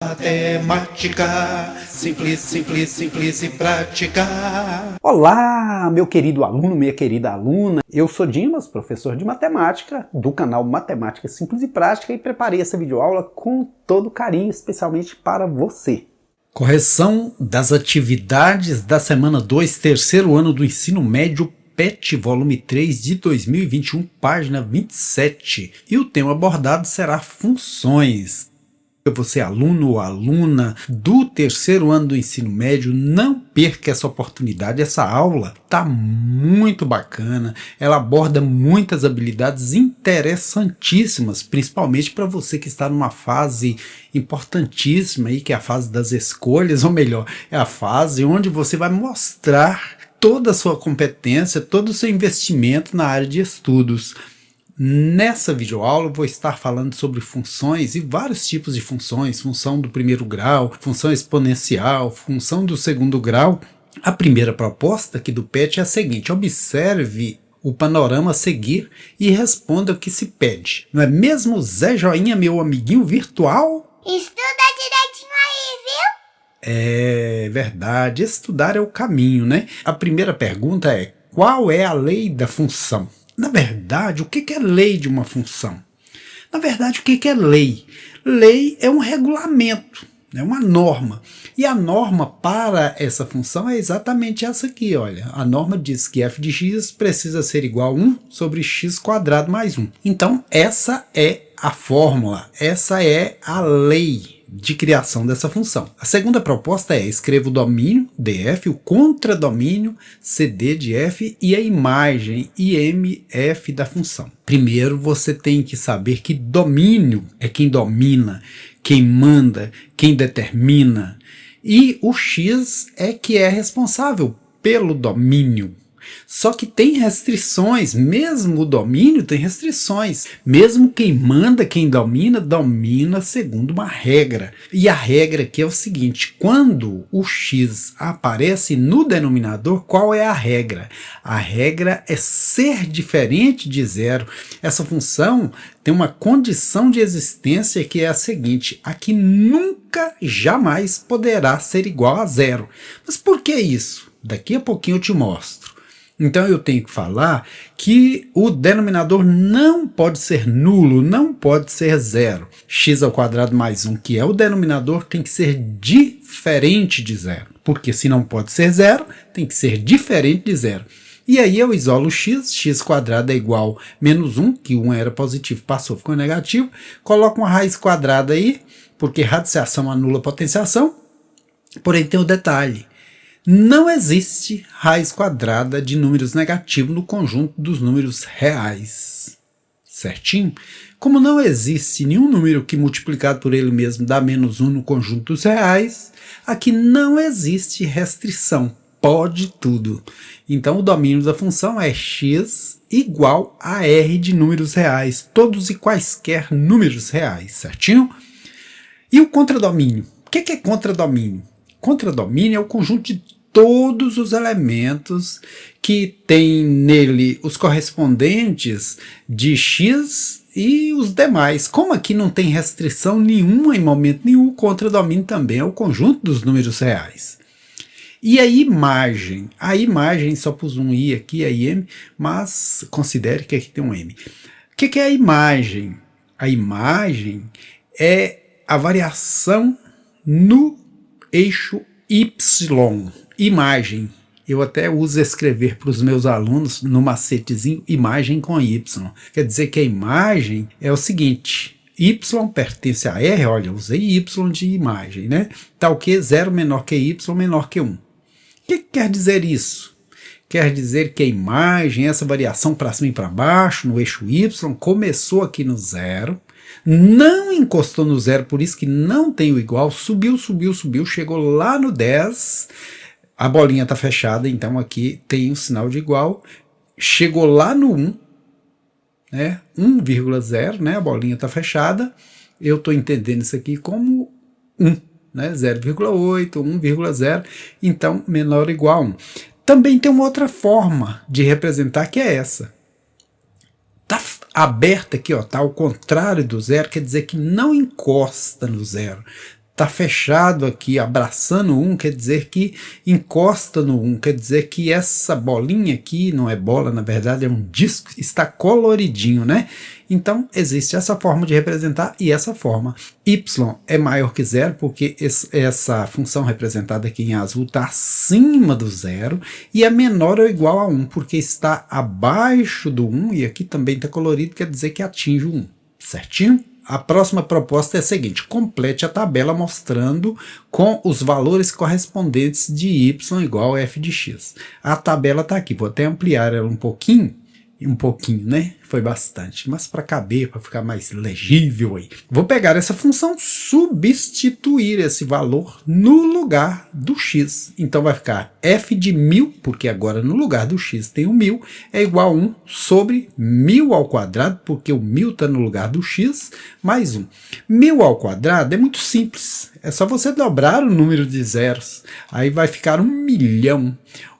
Matemática, simples, simples, simples e prática. Olá, meu querido aluno, minha querida aluna. Eu sou Dimas, professor de matemática do canal Matemática Simples e Prática, e preparei essa videoaula com todo carinho, especialmente para você. Correção das atividades da semana 2, terceiro ano do ensino médio, PET, volume 3 de 2021, página 27. E o tema abordado será funções. Você, aluno ou aluna do terceiro ano do ensino médio, não perca essa oportunidade. Essa aula está muito bacana, ela aborda muitas habilidades interessantíssimas, principalmente para você que está numa fase importantíssima, aí, que é a fase das escolhas, ou melhor, é a fase onde você vai mostrar toda a sua competência, todo o seu investimento na área de estudos. Nessa videoaula eu vou estar falando sobre funções e vários tipos de funções, função do primeiro grau, função exponencial, função do segundo grau. A primeira proposta aqui do PET é a seguinte: observe o panorama a seguir e responda o que se pede. Não é mesmo, Zé Joinha, meu amiguinho virtual? Estuda direitinho aí, viu? É verdade, estudar é o caminho, né? A primeira pergunta é: qual é a lei da função? Na verdade, o que é lei de uma função? Na verdade, o que é lei? Lei é um regulamento, é uma norma. E a norma para essa função é exatamente essa aqui, olha. A norma diz que f de x precisa ser igual a 1 sobre x quadrado mais 1. Então, essa é a fórmula, essa é a lei de criação dessa função. A segunda proposta é: escreva o domínio df, o contradomínio cd de f e a imagem imf da função. Primeiro você tem que saber que domínio é quem domina, quem manda, quem determina, e o x é que é responsável pelo domínio. Só que tem restrições, mesmo o domínio tem restrições. Mesmo quem manda, quem domina, domina segundo uma regra. E a regra aqui é o seguinte: quando o x aparece no denominador, qual é a regra? A regra é ser diferente de zero. Essa função tem uma condição de existência que é a seguinte: aqui nunca, jamais poderá ser igual a zero. Mas por que isso? Daqui a pouquinho eu te mostro. Então eu tenho que falar que o denominador não pode ser nulo, não pode ser zero. X ao quadrado mais 1, que é o denominador, tem que ser diferente de zero. Porque se não pode ser zero, tem que ser diferente de zero. E aí eu isolo x, x quadrado é igual a menos 1, que 1 era positivo, passou, ficou negativo. Coloco uma raiz quadrada aí, porque radiciação anula potenciação. Porém tem o detalhe: não existe raiz quadrada de números negativos no conjunto dos números reais. Certinho? Como não existe nenhum número que multiplicado por ele mesmo dá menos 1 no conjunto dos reais, aqui não existe restrição. Pode tudo. Então o domínio da função é x igual a r de números reais, todos e quaisquer números reais. Certinho? E o contradomínio? O que é contradomínio? Contradomínio é o conjunto de todos os elementos que tem nele os correspondentes de x e os demais. Como aqui não tem restrição nenhuma em momento nenhum, o contradomínio também é o conjunto dos números reais. E a imagem só pus um i aqui, a im, mas considere que aqui tem um m. O que é a imagem? A imagem é a variação no eixo y. Imagem, eu até uso escrever para os meus alunos no macetezinho imagem com y. Quer dizer que a imagem é o seguinte: y pertence a r, olha, usei y de imagem, né? Tá o que? 0 menor que y menor que 1. O que quer dizer isso? Quer dizer que a imagem, essa variação para cima e para baixo no eixo y, começou aqui no 0, não encostou no 0, por isso que não tem o igual, subiu, subiu, subiu, chegou lá no 10, a bolinha está fechada, então aqui tem um sinal de igual, chegou lá no 1, né, 1,0, né, a bolinha está fechada, eu estou entendendo isso aqui como 1, né, 0,8, 1,0, então menor ou igual a 1. Também tem uma outra forma de representar, que é essa. Tá aberta aqui, ó, tá ao contrário do zero, quer dizer que não encosta no zero. está fechado aqui, abraçando o 1, quer dizer que encosta no 1, quer dizer que essa bolinha aqui, não é bola, na verdade é um disco, está coloridinho, né? Então existe essa forma de representar e essa forma. Y é maior que zero, porque essa função representada aqui em azul está acima do zero, e é menor ou igual a 1, porque está abaixo do 1, e aqui também está colorido, quer dizer que atinge o 1, certinho? A próxima proposta é a seguinte: complete a tabela mostrando com os valores correspondentes de y igual a f de x. A tabela está aqui, vou até ampliar ela um pouquinho, né? Foi bastante, mas para caber, para ficar mais legível aí. Vou pegar essa função, substituir esse valor no lugar do x. Então vai ficar f de 1000, porque agora no lugar do x tem o 1000, é igual a 1 sobre 1000 ao quadrado, porque o 1000 está no lugar do x, mais 1. 1000 ao quadrado é muito simples, é só você dobrar o número de zeros, aí vai ficar 1 milhão.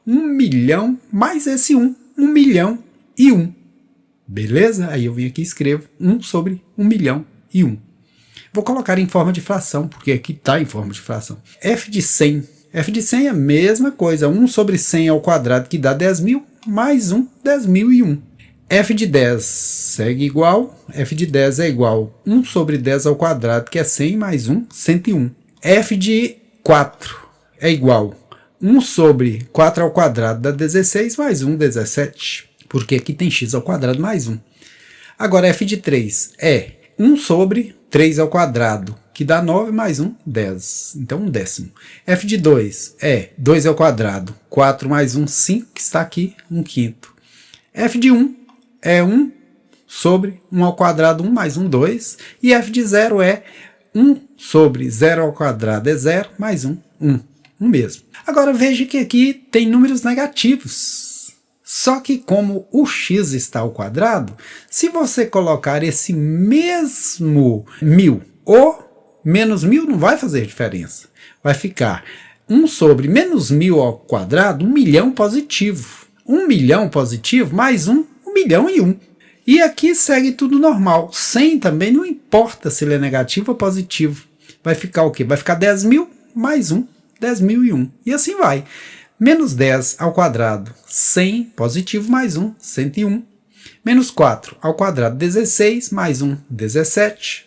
1 milhão mais esse 1, 1 milhão e 1. Beleza? Aí eu venho aqui e escrevo 1 sobre 1 milhão e 1. Vou colocar em forma de fração, porque aqui está em forma de fração. F de 100. F de 100 é a mesma coisa. 1 sobre 100 ao quadrado, que dá 10.000, mais 1, 10.001. F de 10 segue igual. F de 10 é igual a 1 sobre 10 ao quadrado, que é 100, mais 1, 101. F de 4 é igual a 1 sobre 4 ao quadrado, dá 16, mais 1, 17. Porque aqui tem x ao quadrado mais 1. Agora f de 3 é 1 sobre 3 ao quadrado, que dá 9 mais 1, 10. Então 1/10. F de 2 é 2 ao quadrado, 4 mais 1, 5, que está aqui, 1/5. F de 1 é 1 sobre 1 ao quadrado, 1 mais 1, 2. E f de 0 é 1 sobre 0 ao quadrado é 0, mais 1, 1. 1 mesmo. Agora veja que aqui tem números negativos. Só que como o x está ao quadrado, se você colocar esse mesmo 1000 ou menos 1000, não vai fazer diferença. Vai ficar 1 sobre menos 1000 ao quadrado, 1 milhão positivo. 1 milhão positivo mais 1, 1 milhão e 1. E aqui segue tudo normal. 100 também não importa se ele é negativo ou positivo. Vai ficar o quê? Vai ficar 10.000 mais 1, 10.001. E assim vai. Menos 10 ao quadrado, 100, positivo, mais 1, 101. Menos 4 ao quadrado, 16, mais 1, 17.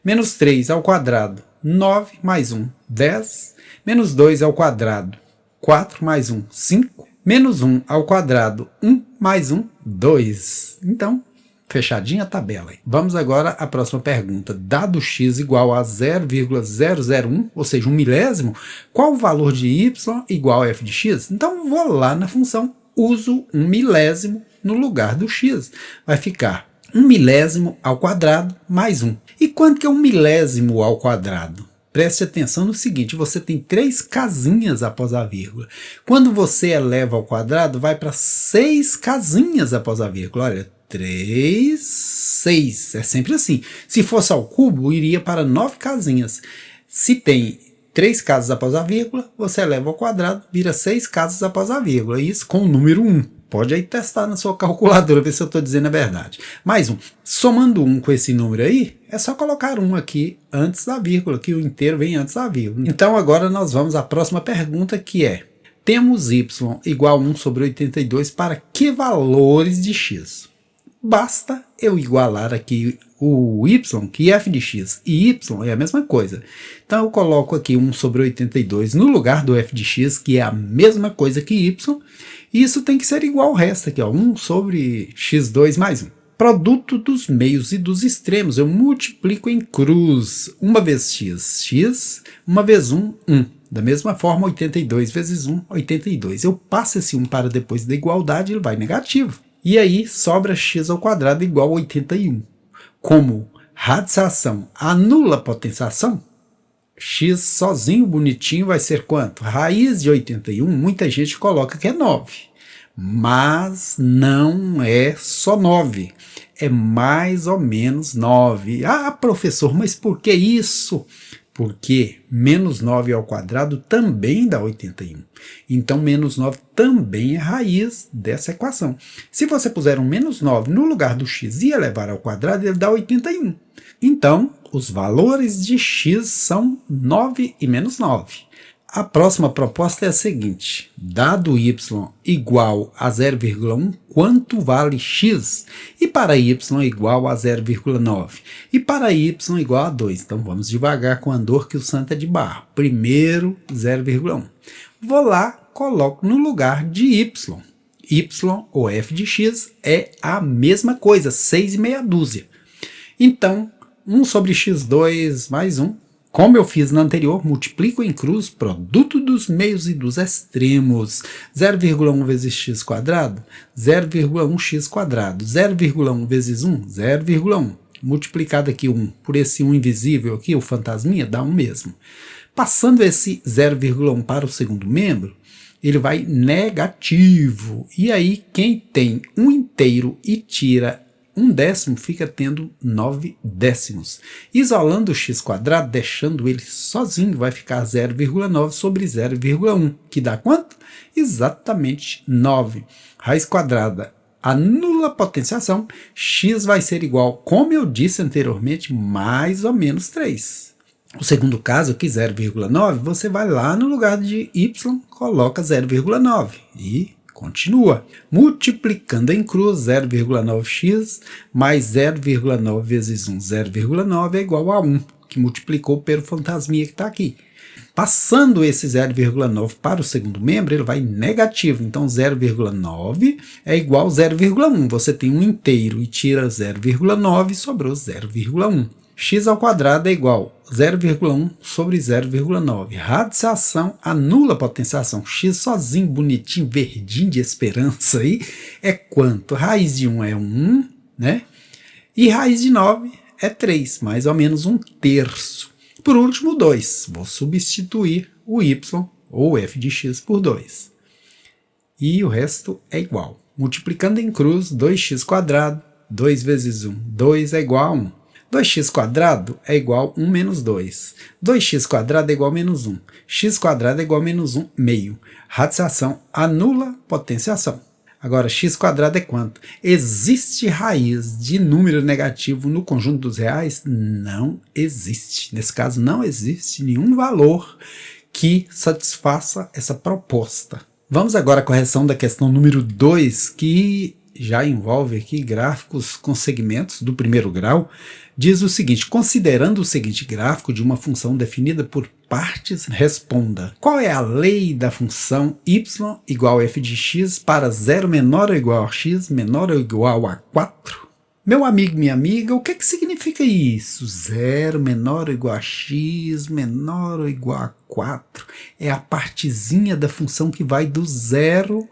Menos 3 ao quadrado, 9, mais 1, 10. Menos 2 ao quadrado, 4, mais 1, 5. Menos 1 ao quadrado, 1, mais 1, 2. Então, fechadinha a tabela. Vamos agora à próxima pergunta. Dado x igual a 0,001, ou seja, 1 milésimo, qual o valor de y igual a f de x? Então vou lá na função, uso 1 milésimo no lugar do x. Vai ficar 1 milésimo ao quadrado mais 1. E quanto que é 1 milésimo ao quadrado? Preste atenção no seguinte, você tem 3 casinhas após a vírgula. Quando você eleva ao quadrado, vai para 6 casinhas após a vírgula. Olha, 3, 6, é sempre assim. Se fosse ao cubo, iria para 9 casinhas. Se tem 3 casas após a vírgula, você eleva ao quadrado, vira 6 casas após a vírgula. Isso com o número 1. Pode aí testar na sua calculadora, ver se eu estou dizendo a verdade. Mais um. Somando 1 com esse número aí, é só colocar 1 aqui antes da vírgula, que o inteiro vem antes da vírgula. Então agora nós vamos à próxima pergunta, que é: temos y igual a 1 sobre 82 para que valores de x? Basta eu igualar aqui o y, que f de x e y é a mesma coisa. Então eu coloco aqui 1 sobre 82 no lugar do f de x, que é a mesma coisa que y, e isso tem que ser igual ao resto aqui, ó, 1 sobre x2 mais 1. Produto dos meios e dos extremos, eu multiplico em cruz. Uma vez x, x, uma vez 1, 1. Da mesma forma, 82 vezes 1, 82. Eu passo esse 1 para depois da igualdade, ele vai negativo. E aí sobra x ao quadrado igual a 81. Como radicação anula a potenciação, x sozinho, bonitinho, vai ser quanto? Raiz de 81, muita gente coloca que é 9. Mas não é só 9. É mais ou menos 9. Ah, professor, mas por que isso? Porque menos 9 ao quadrado também dá 81. Então, menos 9 também é raiz dessa equação. Se você puser um menos 9 no lugar do x e elevar ao quadrado, ele dá 81. Então, os valores de x são 9 e menos 9. A próxima proposta é a seguinte: dado y igual a 0,1, quanto vale x? E para y igual a 0,9? E para y igual a 2? Então vamos devagar com a dor que o santo é de barro. Primeiro 0,1. Vou lá, coloco no lugar de y. Y ou f de x é a mesma coisa, 6 e meia dúzia. Então, 1 sobre x2 mais 1. Como eu fiz na anterior, multiplico em cruz, produto dos meios e dos extremos. 0,1 vezes x quadrado, 0,1x quadrado. 0,1 vezes 1, 0,1. Multiplicado aqui 1 por esse 1 invisível aqui, o fantasminha, dá 1 mesmo. Passando esse 0,1 para o segundo membro, ele vai negativo. E aí, quem tem 1 inteiro e tira 1 décimo fica tendo 9 décimos. Isolando o x quadrado, deixando ele sozinho, vai ficar 0,9 sobre 0,1, que dá quanto? Exatamente 9. Raiz quadrada anula a potenciação, x vai ser igual, como eu disse anteriormente, mais ou menos 3. O segundo caso aqui, 0,9, você vai lá no lugar de y, coloca 0,9 e continua. Multiplicando em cruz, 0,9x mais 0,9 vezes 1, 0,9 é igual a 1, que multiplicou pelo fantasminha que está aqui. Passando esse 0,9 para o segundo membro, ele vai negativo. Então, 0,9 é igual a 0,1. Você tem 1 inteiro e tira 0,9, sobrou 0,1. X ao quadrado é igual a 0,1 sobre 0,9. Radiciação anula a potenciação. X sozinho, bonitinho, verdinho de esperança aí, é quanto? Raiz de 1 é 1, né? E raiz de 9 é 3, mais ou menos 1/3. Por último, 2. Vou substituir o y, ou f de x, por 2. E o resto é igual. Multiplicando em cruz, 2x quadrado, 2 vezes 1, 2 é igual a 1. 2x quadrado é igual a 1 menos 2. 2x quadrado é igual a menos 1. X quadrado é igual a menos 1 meio. Radiciação anula potenciação. Agora, x quadrado é quanto? Existe raiz de número negativo no conjunto dos reais? Não existe. Nesse caso, não existe nenhum valor que satisfaça essa proposta. Vamos agora à correção da questão número 2, que já envolve aqui gráficos com segmentos do primeiro grau. Diz o seguinte: considerando o seguinte gráfico de uma função definida por partes, responda. Qual é a lei da função y igual a f de x para 0 menor ou igual a x menor ou igual a 4? Meu amigo, minha amiga, o que significa isso? 0 menor ou igual a x menor ou igual a 4. É a partezinha da função que vai do 0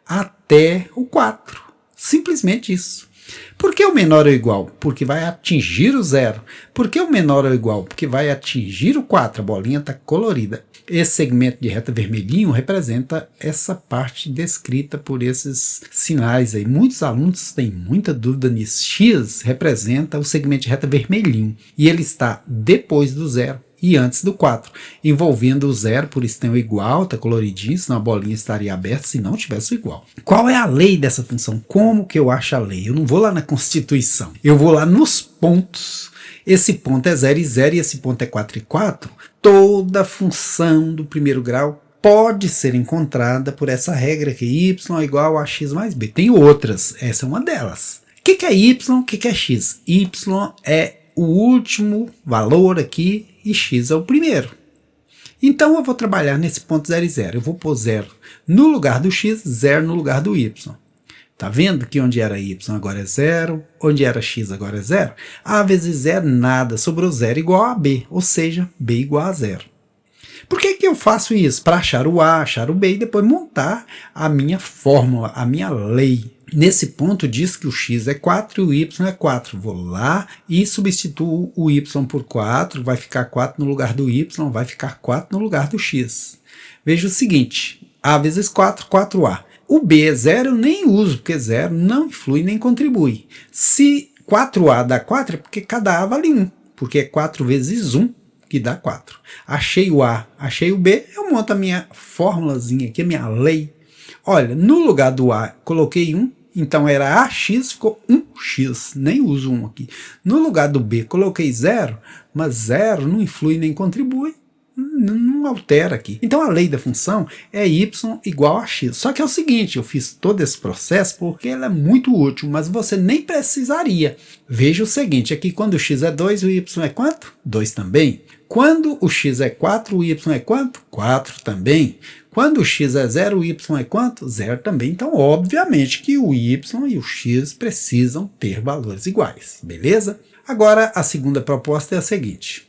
até o 4. Simplesmente isso. Por que o menor ou igual? Porque vai atingir o 0. Por que o menor ou igual? Porque vai atingir o 4. A bolinha está colorida. Esse segmento de reta vermelhinho representa essa parte descrita por esses sinais aí. Muitos alunos têm muita dúvida nisso. X representa o segmento de reta vermelhinho e ele está depois do 0 e antes do 4, envolvendo o 0, por isso tem o igual, está coloridinho, senão a bolinha estaria aberta se não tivesse o igual. Qual é a lei dessa função? Como que eu acho a lei? Eu não vou lá na Constituição, eu vou lá nos pontos. Esse ponto é 0 e 0 e esse ponto é 4 e 4. Toda função do primeiro grau pode ser encontrada por essa regra que y é igual a x mais b. Tem outras, essa é uma delas. O que é y? O que é x? Y é o último valor aqui e x é o primeiro. Então eu vou trabalhar nesse ponto 0 e 0. Eu vou pôr 0 no lugar do x, 0 no lugar do y. Tá vendo que onde era y agora é 0, onde era x agora é 0? A vezes 0, nada, sobrou 0 igual a b, ou seja, b igual a 0. Por que eu faço isso? Para achar o a, achar o b e depois montar a minha fórmula, a minha lei. Nesse ponto diz que o x é 4 e o y é 4. Vou lá e substituo o y por 4, vai ficar 4 no lugar do y, vai ficar 4 no lugar do x. Veja o seguinte, a vezes 4, 4a. O b é 0, eu nem uso, porque 0 não influi nem contribui. Se 4a dá 4, é porque cada a vale 1, porque é 4 vezes 1, que dá 4. Achei o a, achei o b, eu monto a minha formulazinha aqui, a minha lei. Olha, no lugar do a, coloquei 1, então era AX, ficou 1x, nem uso 1 aqui. No lugar do B coloquei 0, mas 0 não influi nem contribui, não altera aqui. Então a lei da função é y igual a x. Só que é o seguinte, eu fiz todo esse processo porque ela é muito útil, mas você nem precisaria. Veja o seguinte, aqui quando o x é 2, o y é quanto? 2 também. Quando o x é 4, o y é quanto? 4 também. Quando o x é 0, o y é quanto? 0 também. Então, obviamente que o y e o x precisam ter valores iguais, beleza? Agora, a segunda proposta é a seguinte.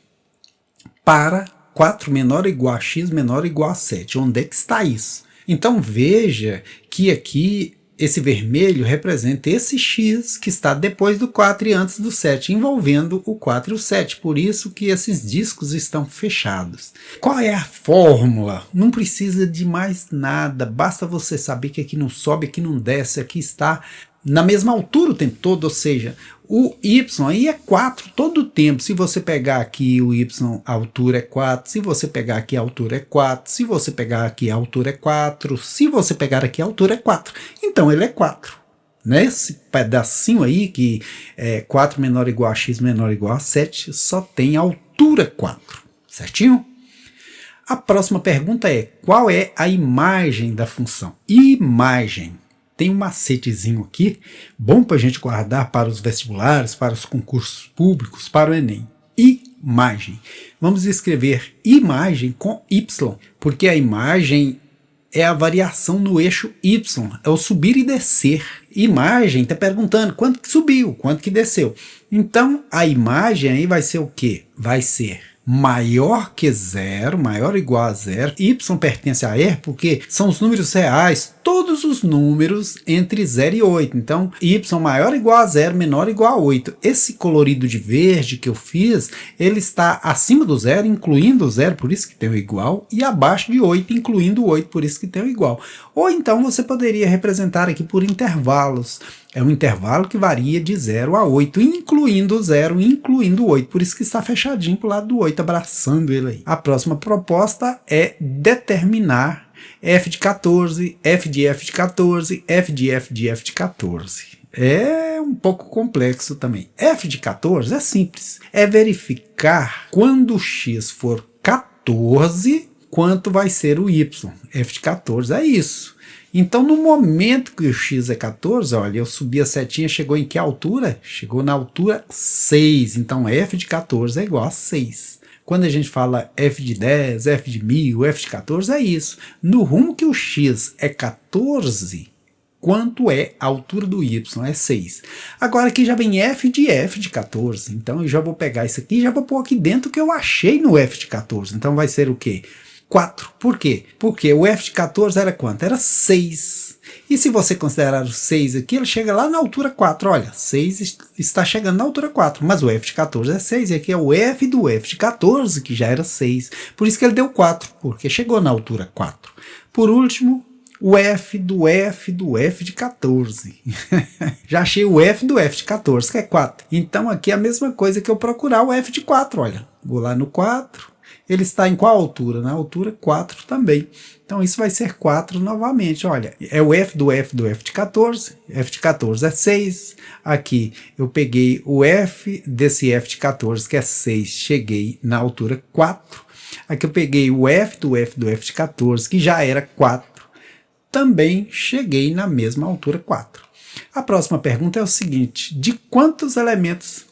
Para 4 menor ou igual a x menor ou igual a 7. Onde é que está isso? Então, veja que aqui esse vermelho representa esse x que está depois do 4 e antes do 7, envolvendo o 4 e o 7. Por isso que esses discos estão fechados. Qual é a fórmula? Não precisa de mais nada. Basta você saber que aqui não sobe, aqui não desce, aqui está na mesma altura o tempo todo, ou seja, o y aí é 4 todo o tempo. Se você pegar aqui o y, a altura é 4, se você pegar aqui a altura é 4, se você pegar aqui a altura é 4, se você pegar aqui a altura é 4. Então ele é 4. Nesse pedacinho aí, que é 4 menor ou igual a x menor ou igual a 7, só tem a altura 4, certinho? A próxima pergunta é, qual é a imagem da função? Imagem. Tem um macetezinho aqui, bom para a gente guardar para os vestibulares, para os concursos públicos, para o Enem. Imagem. Vamos escrever imagem com Y, porque a imagem é a variação no eixo Y, é o subir e descer. Imagem está perguntando quanto que subiu, quanto que desceu. Então, a imagem aí vai ser o quê? Vai ser maior que 0, maior ou igual a 0, y pertence a R porque são os números reais, todos os números entre 0 e 8, então y maior ou igual a 0, menor ou igual a 8. Esse colorido de verde que eu fiz, ele está acima do 0, incluindo o 0, por isso que tem o igual, e abaixo de 8, incluindo o 8, por isso que tem o igual. Ou então você poderia representar aqui por intervalos. É um intervalo que varia de 0 a 8, incluindo o 0, incluindo o 8. Por isso que está fechadinho para o lado do 8, abraçando ele aí. A próxima proposta é determinar f de 14, f de f de 14, f de f de f de 14. É um pouco complexo também. F de 14 é simples. É verificar quando o x for 14, quanto vai ser o y. F de 14 é isso. Então, no momento que o x é 14, olha, eu subi a setinha, chegou em que altura? Chegou na altura 6. Então, f de 14 é igual a 6. Quando a gente fala f de 10, f de 1000, f de 14, é isso. No rumo que o x é 14, quanto é a altura do y? É 6. Agora aqui já vem f de 14. Então, eu já vou pegar isso aqui e já vou pôr aqui dentro o que eu achei no f de 14. Então, vai ser o quê? 4. Por quê? Porque o f de 14 era quanto? Era 6. E se você considerar o 6 aqui, ele chega lá na altura 4. Olha, 6 está chegando na altura 4, mas o f de 14 é 6, e aqui é o f do f de 14, que já era 6. Por isso que ele deu 4, porque chegou na altura 4. Por último, o f do f do f de 14. Já achei o f do f de 14, que é 4. Então aqui é a mesma coisa que eu procurar o f de 4, olha. Vou lá no 4. Ele está em qual altura? Na altura 4 também. Então isso vai ser 4 novamente. Olha, é o f do f de 14. F de 14 é 6. Aqui eu peguei o f desse f de 14, que é 6. Cheguei na altura 4. Aqui eu peguei o f do f de 14, que já era 4. Também cheguei na mesma altura 4. A próxima pergunta é o seguinte: de quantos elementos?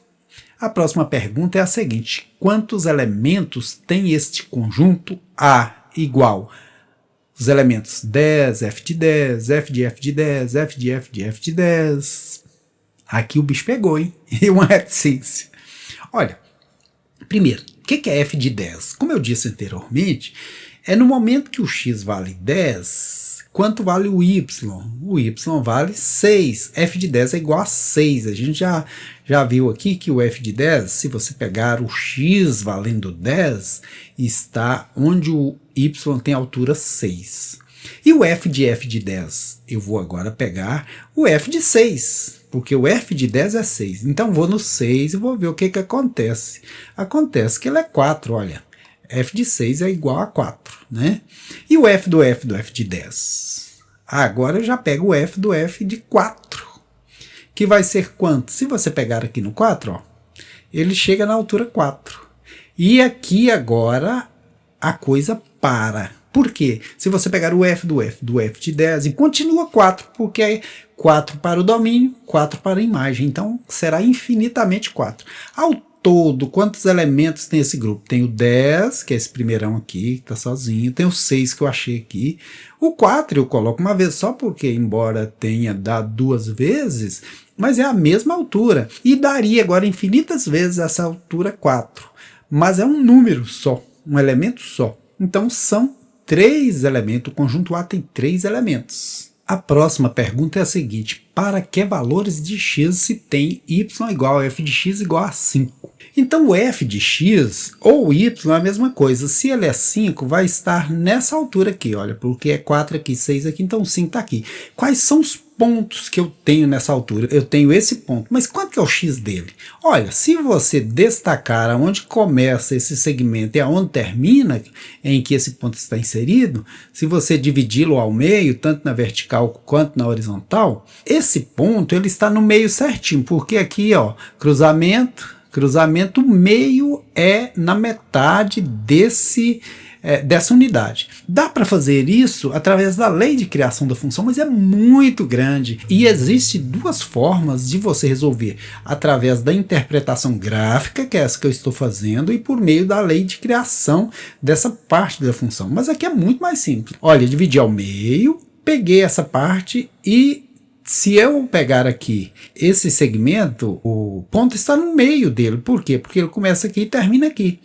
A próxima pergunta é a seguinte: quantos elementos tem este conjunto A igual os elementos 10, f de 10, f de f de 10, f de f de f de 10. Aqui o bicho pegou, hein? E uma reticência. Olha, primeiro, o que é f de 10? Como eu disse anteriormente, é no momento que o x vale 10, quanto vale o y? O y vale 6. F de 10 é igual a 6. A gente já viu aqui que o f de 10, se você pegar o x valendo 10, está onde o y tem altura 6. E o f de 10? Eu vou agora pegar o f de 6, porque o f de 10 é 6. Então vou no 6 e vou ver o que acontece. Acontece que ele é 4, olha. F de 6 é igual a 4, né? E o f do f de 10? Agora eu já pego o f do f de 4. que vai ser quanto? Se você pegar aqui no 4, ó, ele chega na altura 4. E aqui agora a coisa para. Por quê? Se você pegar o f do f de 10 e continua 4, porque é 4 para o domínio, 4 para a imagem. Então será infinitamente 4. Ao todo, quantos elementos tem esse grupo? Tem o 10, que é esse primeirão aqui, que está sozinho. Tem o 6 que eu achei aqui. O 4 eu coloco uma vez só, porque embora tenha dado 2 vezes, mas é a mesma altura. E daria agora infinitas vezes essa altura 4. Mas é um número só, um elemento só. Então são 3 elementos, o conjunto A tem 3 elementos. A próxima pergunta é a seguinte: para que valores de x se tem y igual a f de x igual a 5? Então o f de x ou y é a mesma coisa. Se ele é 5, vai estar nessa altura aqui, olha, porque é 4 aqui, 6 aqui, então 5 está aqui. Quais são os pontos que eu tenho nessa altura? Eu tenho esse ponto, mas quanto que é o x dele? Olha, se você destacar aonde começa esse segmento e aonde termina, em que esse ponto está inserido, se você dividi-lo ao meio, tanto na vertical quanto na horizontal, esse ponto ele está no meio certinho, porque aqui, ó, cruzamento, o meio é na metade dessa unidade. Dá para fazer isso através da lei de criação da função, mas é muito grande. E existem 2 formas de você resolver: através da interpretação gráfica, que é essa que eu estou fazendo, e por meio da lei de criação dessa parte da função. Mas aqui é muito mais simples. Olha, dividi ao meio, peguei essa parte e se eu pegar aqui esse segmento, o ponto está no meio dele. Por quê? Porque ele começa aqui e termina aqui.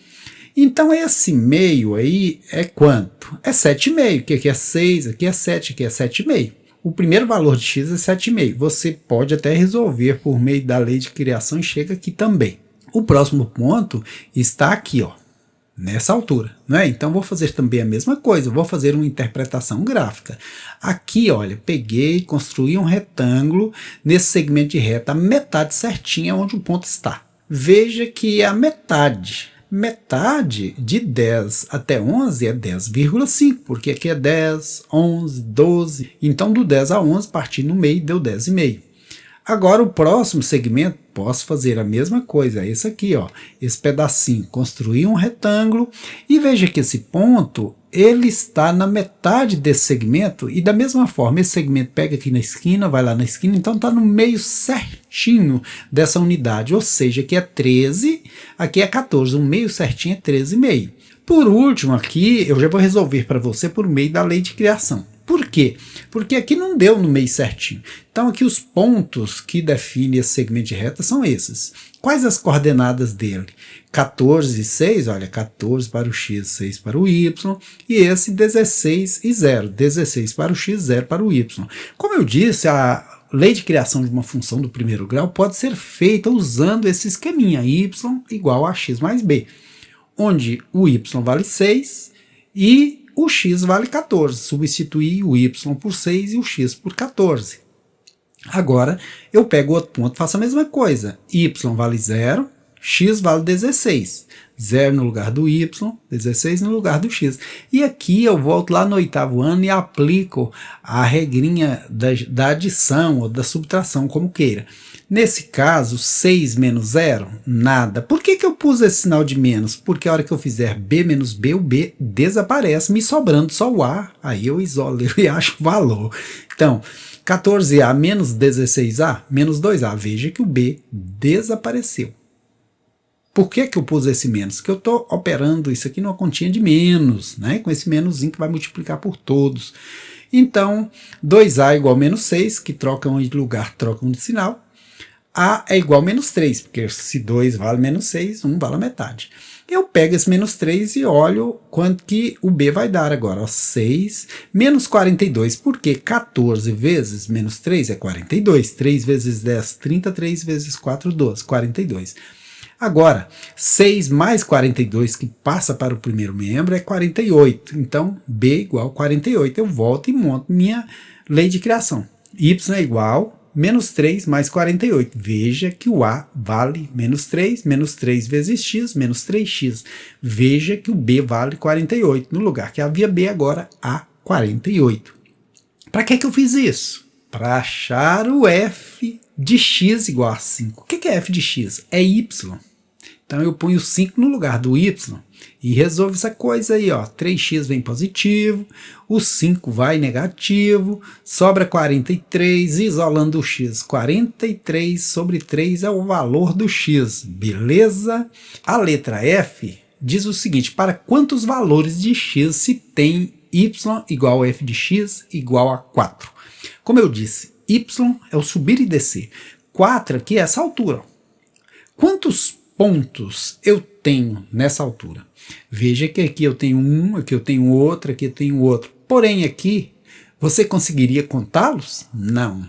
Então esse meio aí é quanto? É 7,5, que aqui é 6, aqui é 7, aqui é 7,5. O primeiro valor de x é 7,5. Você pode até resolver por meio da lei de criação e chega aqui também. O próximo ponto está aqui, ó, nessa altura, não é? Então vou fazer também a mesma coisa, vou fazer uma interpretação gráfica. Aqui, olha, peguei, construí um retângulo nesse segmento de reta, a metade certinha onde o ponto está. Veja que a metade de 10 até 11 é 10,5, porque aqui é 10, 11, 12. Então do 10 a 11, parti no meio, deu 10,5. Agora o próximo segmento, posso fazer a mesma coisa, esse aqui, ó, esse pedacinho, construir um retângulo, e veja que esse ponto, ele está na metade desse segmento, e da mesma forma, esse segmento pega aqui na esquina, vai lá na esquina, então está no meio certinho dessa unidade, ou seja, aqui é 13, aqui é 14, o meio certinho é 13,5. Por último aqui, eu já vou resolver para você por meio da lei de criação. Por quê? Porque aqui não deu no meio certinho. Então aqui os pontos que definem esse segmento de reta são esses. Quais as coordenadas dele? 14 e 6, olha, 14 para o x, 6 para o y, e esse 16 e 0, 16 para o x, 0 para o y. Como eu disse, a lei de criação de uma função do primeiro grau pode ser feita usando esse esqueminha, y igual a x mais b, onde o y vale 6 e o x vale 14, substituir o y por 6 e o x por 14. Agora, eu pego outro ponto, faço a mesma coisa. Y vale 0, x vale 16. 0 no lugar do y, 16 no lugar do x. E aqui eu volto lá no 8º ano e aplico a regrinha da adição ou da subtração, como queira. Nesse caso, 6 menos 0, nada. Por que eu pus esse sinal de menos? Porque a hora que eu fizer b menos b, o b desaparece, me sobrando só o a, aí eu isolo e acho o valor. Então, 14a menos 16a, menos 2a. Veja que o b desapareceu. Por que eu pus esse menos? Porque eu estou operando isso aqui numa continha de menos, né? Com esse menoszinho que vai multiplicar por todos. Então, 2a igual a menos 6, que trocam de lugar, trocam de sinal. A é igual a menos 3, porque se 2 vale menos 6, 1 vale a metade. Eu pego esse menos 3 e olho quanto que o b vai dar agora. Ó, 6 menos 42, porque 14 vezes menos 3 é 42. 3 vezes 10, 30, 3 vezes 4, 12, 42. Agora, 6 mais 42, que passa para o primeiro membro, é 48. Então, b igual a 48. Eu volto e monto minha lei de criação. Y é igual menos 3 mais 48. Veja que o a vale menos 3 vezes x, menos 3x. Veja que o b vale 48. No lugar que havia b, agora há 48. Para que eu fiz isso? para achar o f de x igual a 5. O que é f de x? É y. Então eu ponho 5 no lugar do y e resolvo essa coisa aí, ó. 3x vem positivo, o 5 vai negativo, sobra 43, isolando o x. 43 sobre 3 é o valor do x, beleza? A letra F diz o seguinte: para quantos valores de x se tem y igual a f de x igual a 4? Como eu disse, y é o subir e descer. 4 aqui é essa altura. Quantos pontos eu tenho nessa altura? Veja que aqui eu tenho um, aqui eu tenho outro, aqui eu tenho outro. Porém aqui, você conseguiria contá-los? Não.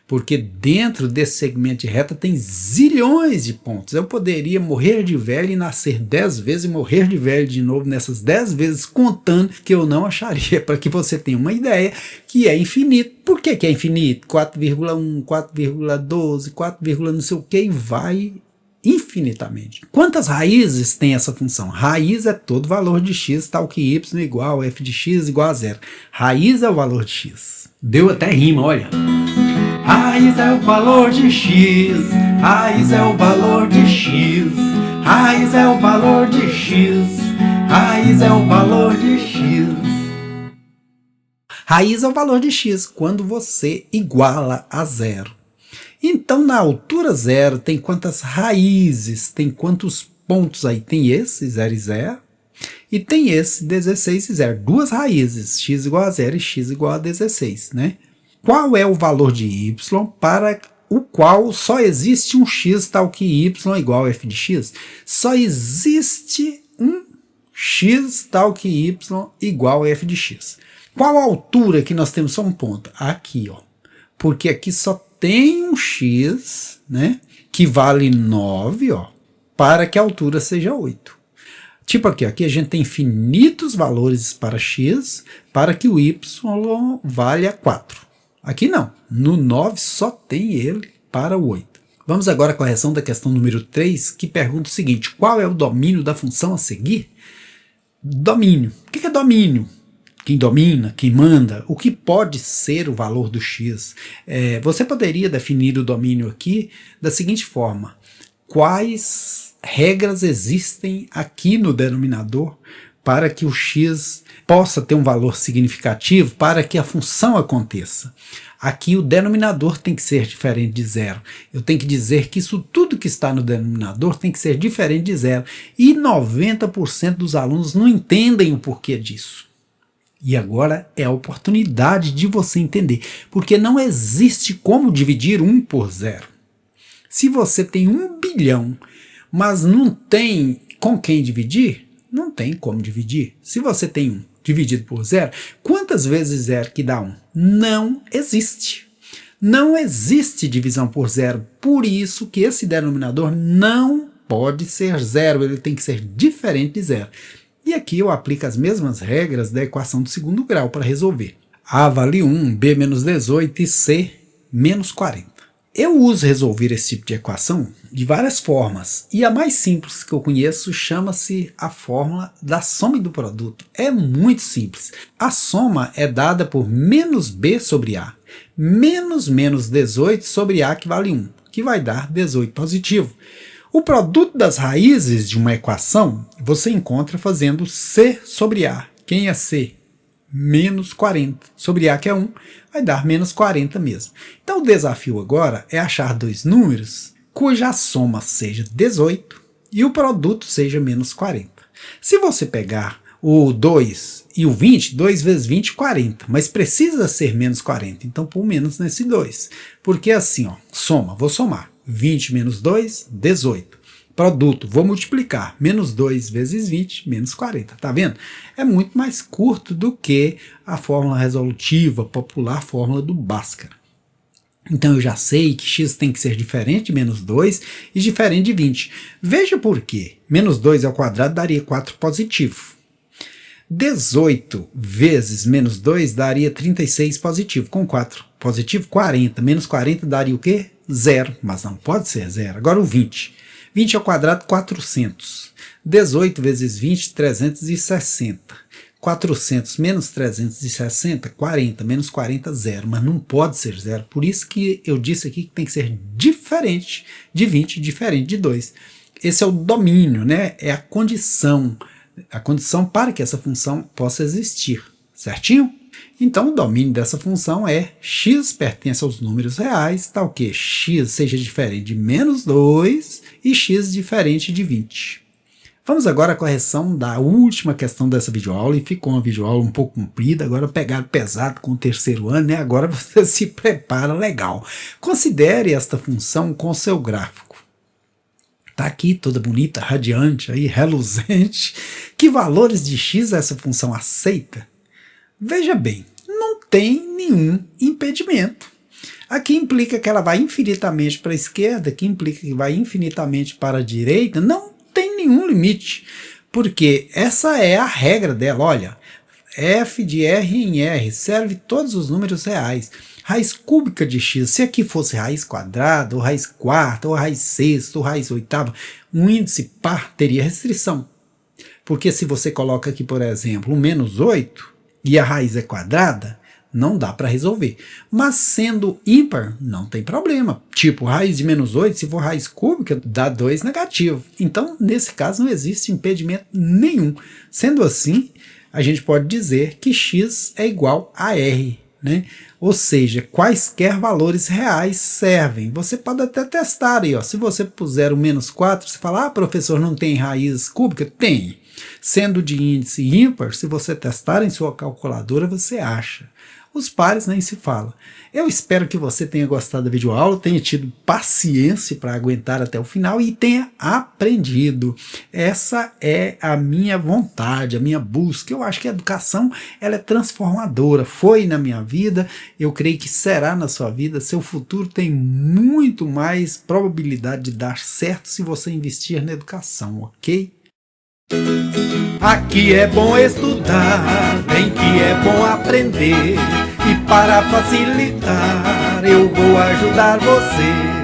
Porque dentro desse segmento de reta tem zilhões de pontos. Eu poderia morrer de velho e nascer 10 vezes e morrer de velho de novo nessas 10 vezes, contando que eu não acharia, para que você tenha uma ideia que é infinito. Por que é infinito? 4,1, 4,12, 4, não sei o que, e vai infinitamente. Quantas raízes tem essa função? Raiz é todo valor de x, tal que y igual a f de x igual a 0. Raiz é o valor de x. Deu até rima, olha. Raiz é o valor de x, raiz é o valor de x, raiz é o valor de x, raiz é o valor de x. Raiz é o valor de x quando você iguala a 0. Então, na altura 0, tem quantas raízes, tem quantos pontos aí? Tem esse, 0 e 0, e tem esse, 16 e 0. Duas raízes, x igual a 0 e x igual a 16, né? Qual é o valor de y para o qual só existe um x tal que y igual a f de x? Só existe um x tal que y igual a f de x. Qual a altura que nós temos só um ponto? Aqui, ó. Porque aqui só tem um x, né, que vale 9, ó, para que a altura seja 8. Tipo aqui a gente tem infinitos valores para x, para que o y valha 4. Aqui não, no 9 só tem ele para o 8. Vamos agora à correção da questão número 3, que pergunta o seguinte: qual é o domínio da função a seguir? Domínio. O que é domínio? Quem domina, quem manda, o que pode ser o valor do x? Você poderia definir o domínio aqui da seguinte forma: quais regras existem aqui no denominador para que o x possa ter um valor significativo para que a função aconteça? Aqui o denominador tem que ser diferente de 0. Eu tenho que dizer que isso tudo que está no denominador tem que ser diferente de 0. E 90% dos alunos não entendem o porquê disso. E agora é a oportunidade de você entender, porque não existe como dividir 1 por 0. Se você tem 1 bilhão, mas não tem com quem dividir, não tem como dividir. Se você tem 1 dividido por 0, quantas vezes 0 que dá 1? Não existe. Não existe divisão por 0, por isso que esse denominador não pode ser 0, ele tem que ser diferente de 0. E aqui eu aplico as mesmas regras da equação do segundo grau para resolver. A vale 1, B menos 18 e C menos 40. Eu uso resolver esse tipo de equação de várias formas. E a mais simples que eu conheço chama-se a fórmula da soma e do produto. É muito simples. A soma é dada por menos B sobre A. Menos 18 sobre A que vale 1, que vai dar 18 positivo. O produto das raízes de uma equação você encontra fazendo C sobre A. Quem é C? Menos 40. Sobre A, que é 1, vai dar menos 40 mesmo. Então o desafio agora é achar dois números cuja soma seja 18 e o produto seja menos 40. Se você pegar o 2 e o 20, 2 vezes 20, 40. Mas precisa ser menos 40. Então põe menos nesse 2. Porque assim, ó, soma, vou somar. 20 menos 2, 18. Produto, vou multiplicar. Menos 2 vezes 20, menos 40. Tá vendo? É muito mais curto do que a fórmula resolutiva, popular fórmula do Bhaskara. Então eu já sei que x tem que ser diferente de menos 2 e diferente de 20. Veja por quê. Menos 2 ao quadrado daria 4 positivo. 18 vezes menos 2 daria 36 positivo. Com 4 positivo, 40. Menos 40 daria o quê? 0. Mas não pode ser 0. Agora o 20. 20 ao quadrado, 400. 18 vezes 20, 360. 400 menos 360, 40, menos 40, 0, mas não pode ser 0. Por isso que eu disse aqui que tem que ser diferente de 20, diferente de 2. Esse é o domínio, né? É a condição para que essa função possa existir, certinho? Então, o domínio dessa função é x pertence aos números reais, tal que x seja diferente de menos 2 e x diferente de 20. Vamos agora à correção da última questão dessa videoaula, e ficou uma videoaula um pouco comprida, agora pegaram pesado com o terceiro ano, né? Agora você se prepara legal. Considere esta função com seu gráfico. Está aqui toda bonita, radiante, aí, reluzente. Que valores de x essa função aceita? Veja bem, não tem nenhum impedimento. Aqui implica que ela vai infinitamente para a esquerda, aqui implica que vai infinitamente para a direita, não tem nenhum limite, porque essa é a regra dela. Olha, f de r em r serve todos os números reais. Raiz cúbica de x, se aqui fosse raiz quadrada, ou raiz quarta, ou raiz sexta, ou raiz oitava, um índice par teria restrição. Porque se você coloca aqui, por exemplo, um menos 8, e a raiz é quadrada, não dá para resolver. Mas sendo ímpar, não tem problema. Tipo, raiz de menos 8, se for raiz cúbica, dá 2 negativo. Então, nesse caso, não existe impedimento nenhum. Sendo assim, a gente pode dizer que x é igual a r, né? Ou seja, quaisquer valores reais servem. Você pode até testar aí, ó. Se você puser o menos 4, você fala, professor, não tem raiz cúbica? Tem. Sendo de índice ímpar, se você testar em sua calculadora, você acha. Os pares nem se fala. Eu espero que você tenha gostado da videoaula, tenha tido paciência para aguentar até o final e tenha aprendido. Essa é a minha vontade, a minha busca. Eu acho que a educação ela é transformadora. Foi na minha vida, eu creio que será na sua vida. Seu futuro tem muito mais probabilidade de dar certo se você investir na educação, ok? Aqui é bom estudar, bem que é bom aprender. E para facilitar, eu vou ajudar você.